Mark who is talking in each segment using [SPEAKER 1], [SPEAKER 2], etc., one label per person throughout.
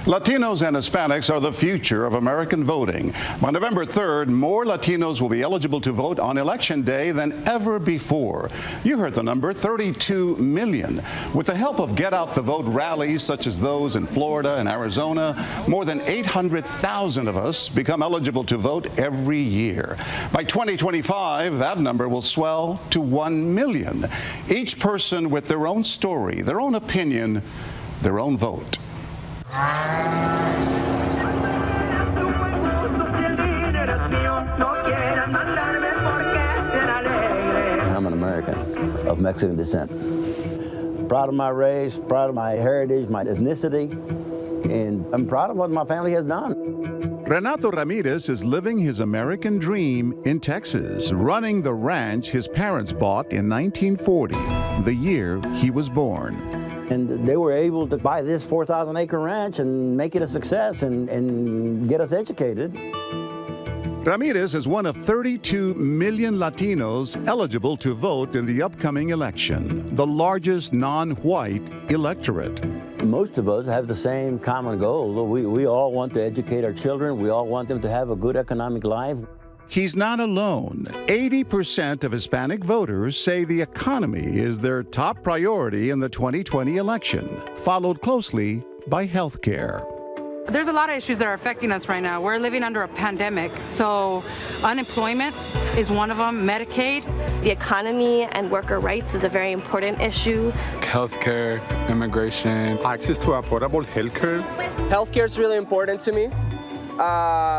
[SPEAKER 1] Latinos and Hispanics are the future of American voting. On November 3rd, more Latinos will be eligible to vote on Election Day than ever before. You heard the number, 32 million. With the help of Get Out the Vote rallies such as those in Florida and Arizona, more than 800,000 of us become eligible to vote every year. By 2025, that number will swell to 1 million. Each person with their own story, their own opinion, their own vote.
[SPEAKER 2] I'm an American of Mexican descent. Proud of my race, proud of my heritage, my ethnicity, and I'm proud of what my family has done.
[SPEAKER 1] Renato Ramirez is living his American dream in Texas, running the ranch his parents bought in 1940, the year he was born.
[SPEAKER 2] And they were able to buy this 4,000-acre ranch and make it a success and get us educated.
[SPEAKER 1] Ramirez is one of 32 million Latinos eligible to vote in the upcoming election, the largest non-white electorate.
[SPEAKER 2] Most of us have the same common goal. We all want to educate our children. We all want them to have a good economic life.
[SPEAKER 1] He's not alone. 80% of Hispanic voters say the economy is their top priority in the 2020 election, followed closely by health care.
[SPEAKER 3] There's a lot of issues that are affecting us right now. We're living under a pandemic, so unemployment is one of them, Medicaid.
[SPEAKER 4] The economy and worker rights is a very important issue.
[SPEAKER 5] Healthcare, immigration.
[SPEAKER 6] Access to affordable healthcare.
[SPEAKER 7] Healthcare is really important to me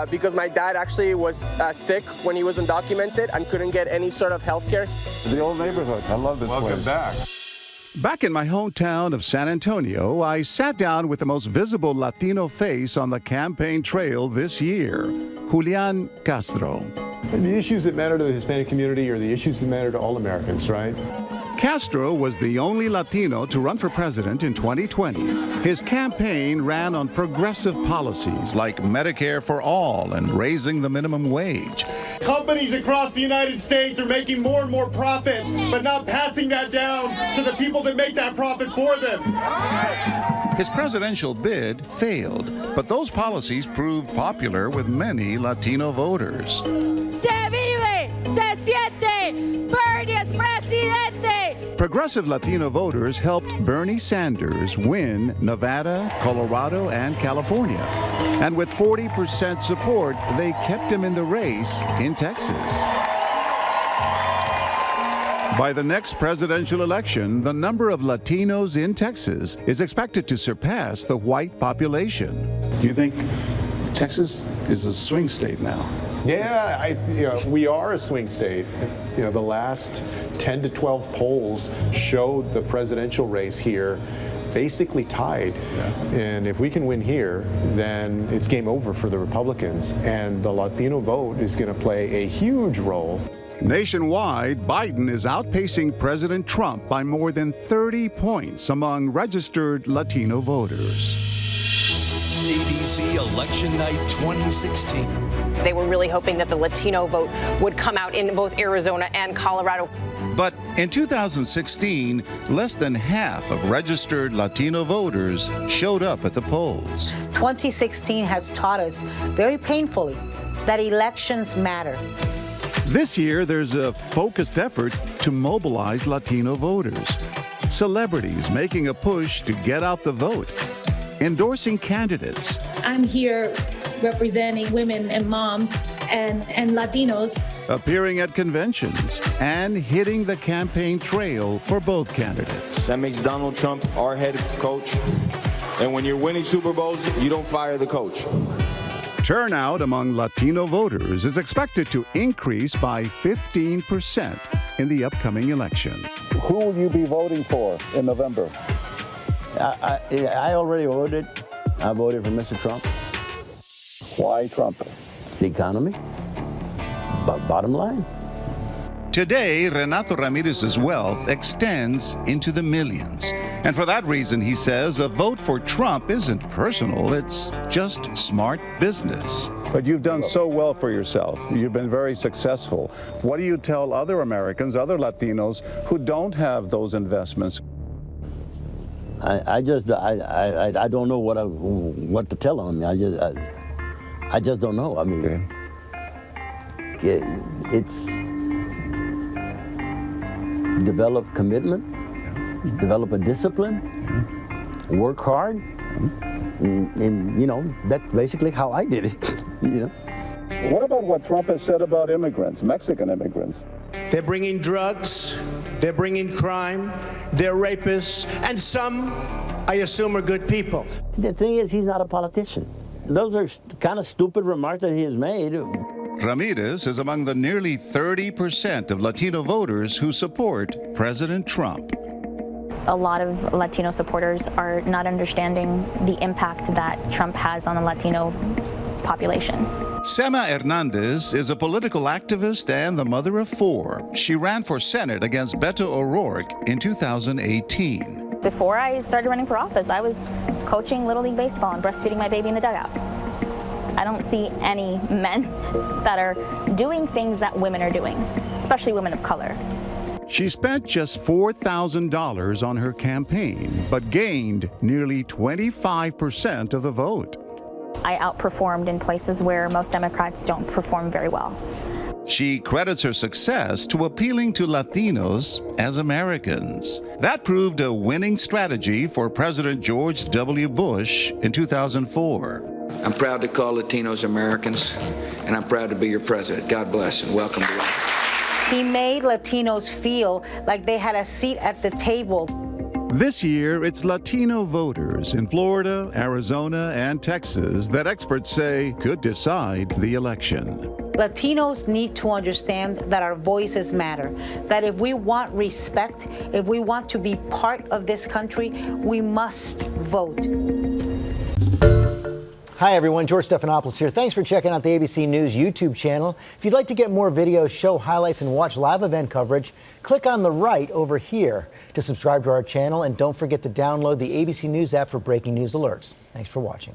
[SPEAKER 7] because my dad actually was sick when he was undocumented and couldn't get any sort of healthcare.
[SPEAKER 6] The old neighborhood. I love this place. Welcome back.
[SPEAKER 1] Back in my hometown of San Antonio, I sat down with the most visible Latino face on the campaign trail this year, Julian Castro.
[SPEAKER 8] The issues that matter to the Hispanic community are the issues that matter to all Americans, right?
[SPEAKER 1] Castro was the only Latino to run for president in 2020. His campaign ran on progressive policies like Medicare for all and raising the minimum wage.
[SPEAKER 9] Companies across the United States are making more and more profit, but not passing that down to the people that make that profit for them.
[SPEAKER 1] His presidential bid failed, but those policies proved popular with many Latino voters.
[SPEAKER 10] Se vive, se siente, Bernie es presidente.
[SPEAKER 1] Progressive Latino voters helped Bernie Sanders win Nevada, Colorado, and California. And with 40% support, they kept him in the race in Texas. By the next presidential election, the number of Latinos in Texas is expected to surpass the white population. Do you think Texas is a swing state now?
[SPEAKER 8] Yeah, we are a swing state. The last 10 to 12 polls showed the presidential race here basically tied. Yeah. And if we can win here, then it's game over for the Republicans. And the Latino vote is going to play a huge role.
[SPEAKER 1] Nationwide, Biden is outpacing President Trump by more than 30 points among registered Latino voters.
[SPEAKER 11] ABC Election Night 2016.
[SPEAKER 12] They were really hoping that the Latino vote would come out in both Arizona and Colorado.
[SPEAKER 1] But in 2016, less than half of registered Latino voters showed up at the polls.
[SPEAKER 13] 2016 has taught us very painfully that elections matter.
[SPEAKER 1] This year, there's a focused effort to mobilize Latino voters. Celebrities making a push to get out the vote, endorsing candidates.
[SPEAKER 14] I'm here representing women and moms and Latinos.
[SPEAKER 1] Appearing at conventions and hitting the campaign trail for both candidates.
[SPEAKER 15] That makes Donald Trump our head coach. And when you're winning Super Bowls, you don't fire the coach.
[SPEAKER 1] Turnout among Latino voters is expected to increase by 15% in the upcoming election.
[SPEAKER 6] Who will you be voting for in November?
[SPEAKER 2] I already voted. I voted for Mr. Trump.
[SPEAKER 6] Why Trump?
[SPEAKER 2] The economy. Bottom line.
[SPEAKER 1] Today, Renato Ramirez's wealth extends into the millions. And for that reason, he says, a vote for Trump isn't personal, it's just smart business.
[SPEAKER 6] But you've done so well for yourself. You've been very successful. What do you tell other Americans, other Latinos, who don't have those investments?
[SPEAKER 2] I don't know what to tell them. I just don't know. I mean, it's develop commitment, develop a discipline, work hard, and you know, that's basically how I did it. You know.
[SPEAKER 6] What about what Trump has said about immigrants, Mexican immigrants?
[SPEAKER 16] They're bringing drugs, they're bringing crime, they're rapists, and some, I assume, are good people.
[SPEAKER 2] The thing is, he's not a politician. Those are kind of stupid remarks that he has made.
[SPEAKER 1] Ramirez is among the nearly 30% of Latino voters who support President Trump.
[SPEAKER 17] A lot of Latino supporters are not understanding the impact that Trump has on the Latino population.
[SPEAKER 1] Sema Hernandez is a political activist and the mother of 4. She ran for Senate against Beto O'Rourke in 2018.
[SPEAKER 17] Before I started running for office, I was coaching Little League Baseball and breastfeeding my baby in the dugout. I don't see any men that are doing things that women are doing, especially women of color.
[SPEAKER 1] She spent just $4,000 on her campaign, but gained nearly 25% of the vote.
[SPEAKER 17] I outperformed in places where most Democrats don't perform very well.
[SPEAKER 1] She credits her success to appealing to Latinos as Americans. That proved a winning strategy for President George W. Bush in 2004.
[SPEAKER 18] I'm proud to call Latinos Americans, and I'm proud to be your president. God bless and welcome to life.
[SPEAKER 13] He made Latinos feel like they had a seat at the table.
[SPEAKER 1] This year, it's Latino voters in Florida, Arizona, and Texas that experts say could decide the election.
[SPEAKER 13] Latinos need to understand that our voices matter, that if we want respect, if we want to be part of this country, we must vote.
[SPEAKER 19] Hi everyone, George Stephanopoulos here. Thanks for checking out the ABC News YouTube channel. If you'd like to get more videos, show highlights, and watch live event coverage, click on the right over here to subscribe to our channel, and don't forget to download the ABC News app for breaking news alerts. Thanks for watching.